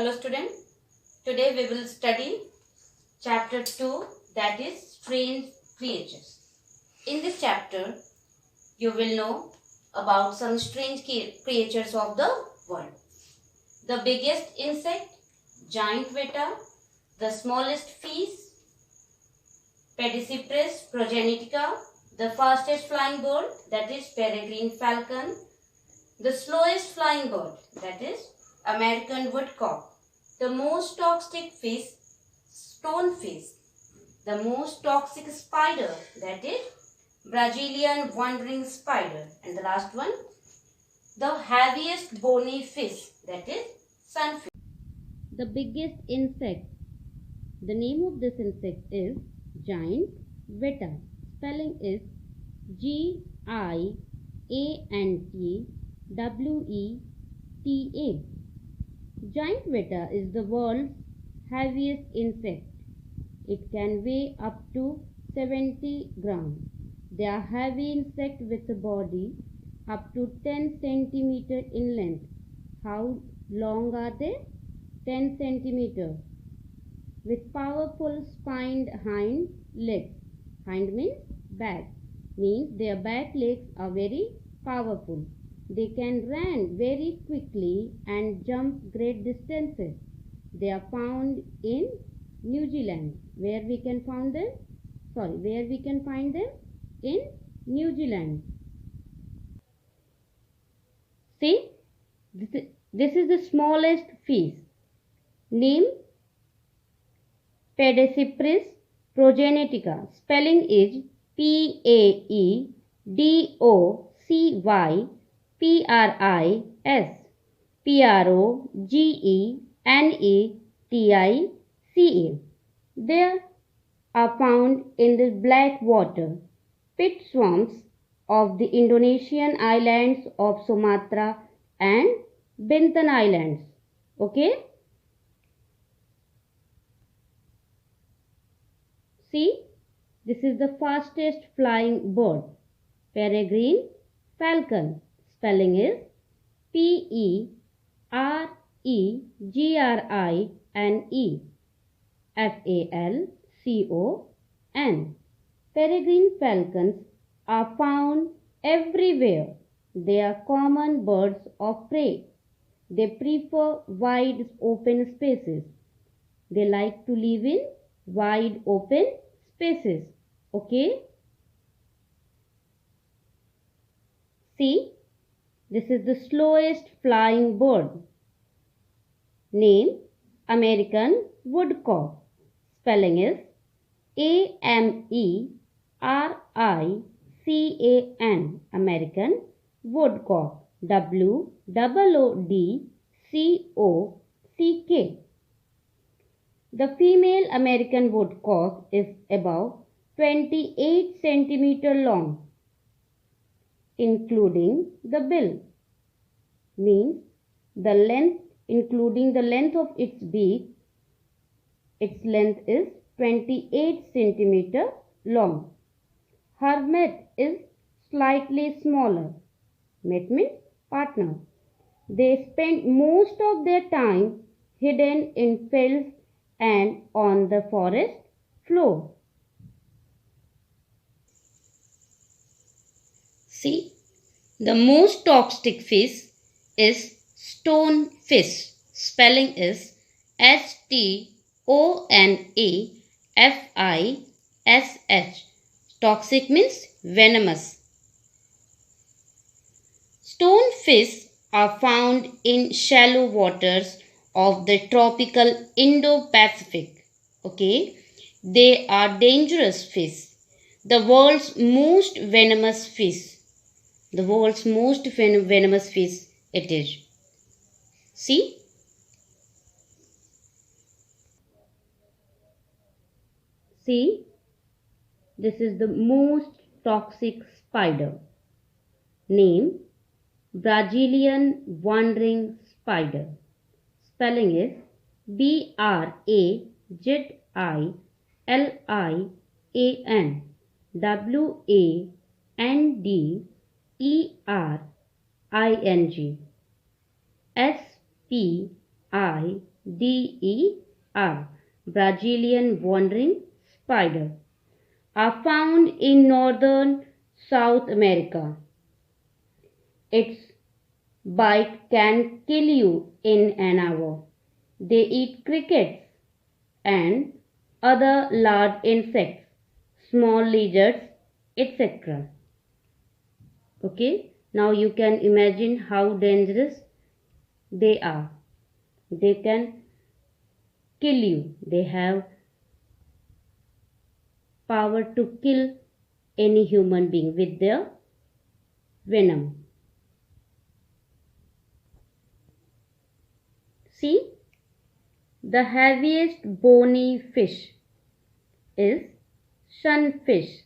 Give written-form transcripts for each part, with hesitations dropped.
Hello student, today we will study chapter 2, that is strange creatures. In this chapter you will know about some strange creatures of the world. The biggest insect, giant veta, the smallest fish, Pedicipris progenitica, the fastest flying bird, that is peregrine falcon, the slowest flying bird, that is American woodcock, the most toxic fish, stonefish, the most toxic spider, that is Brazilian wandering spider, and the last one, the heaviest bony fish, that is sunfish. The biggest insect. The name of this insect is giant veta. Spelling is GIANTWETA. Giant veta is the world's heaviest insect. It can weigh up to 70 grams. They are heavy insect with a body up to 10 centimeter in length. How long are they? 10 centimeter. With powerful spined hind legs. Hind means back. Means their back legs are very powerful. They can run very quickly and jump great distances. They are found in New Zealand. Where we can find them? In New Zealand. See, this is the smallest fish. Name Pedicipris progenitica. Spelling is PAEDOCYPRIS PROGENETICA. They are found in the black water pit swamps of the Indonesian islands of Sumatra and Bintan Islands. Okay. See, this is the fastest flying bird, peregrine falcon. Spelling is PEREGRINE FALCON. Peregrine falcons are found everywhere. They are common birds of prey. They prefer wide open spaces. They like to live in wide open spaces. Okay. See, this is the slowest flying bird. Name American woodcock. Spelling is AMERICAN. American woodcock. WOODCOCK. The female American woodcock is about 28 centimeter long, including the bill. Means the length, including the length of its beak, its length is 28 centimeter long. Her mate is slightly smaller. Mate means partner. They spend most of their time hidden in fields and on the forest floor. See, the most toxic fish is stonefish. Spelling is STONEFISH. Toxic means venomous. Stonefish are found in shallow waters of the tropical Indo-Pacific. Okay, they are dangerous fish. The world's most venomous fish. The world's most venomous fish it is. See? See? This is the most toxic spider. Name Brazilian wandering spider. Spelling is BRAZILIAN WANDERING DER, Brazilian wandering spider, are found in northern South America. Its bite can kill you in an hour. They eat crickets and other large insects, small lizards, etc. Okay, now you can imagine how dangerous they are. They can kill you. They have power to kill any human being with their venom. See, the heaviest bony fish is sunfish,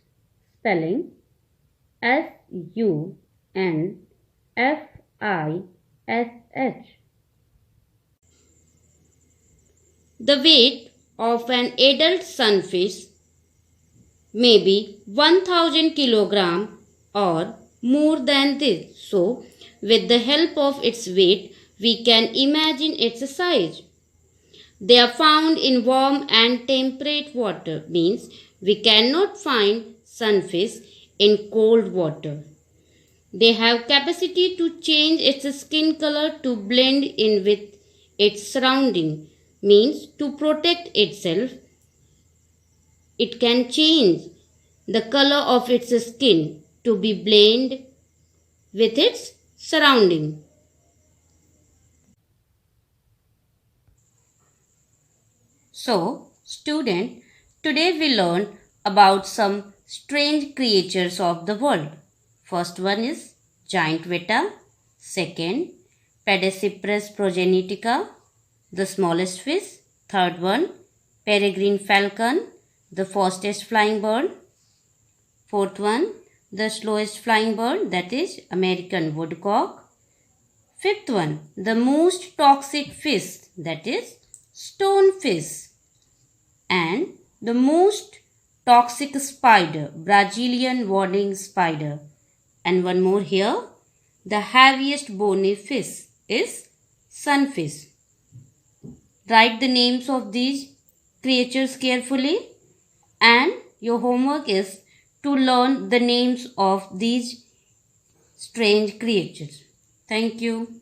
spelling SUNFISH. The weight of an adult sunfish may be 1000 kg or more than this. So, with the help of its weight, we can imagine its size. They are found in warm and temperate water, means we cannot find sunfish in cold water. They have capacity to change its skin color to blend in with its surrounding, means to protect itself. It can change the color of its skin to be blended with its surrounding. So, student, today we learned about some strange creatures of the world. First one is giant weta. Second, Pediciprus progenitica, the smallest fish. Third one, peregrine falcon, the fastest flying bird. Fourth one, the slowest flying bird, that is American woodcock. Fifth one, the most toxic fish, that is stonefish. And the most toxic spider, Brazilian wandering spider. And one more here, the heaviest bony fish is sunfish. Write the names of these creatures carefully, and your homework is to learn the names of these strange creatures. Thank you.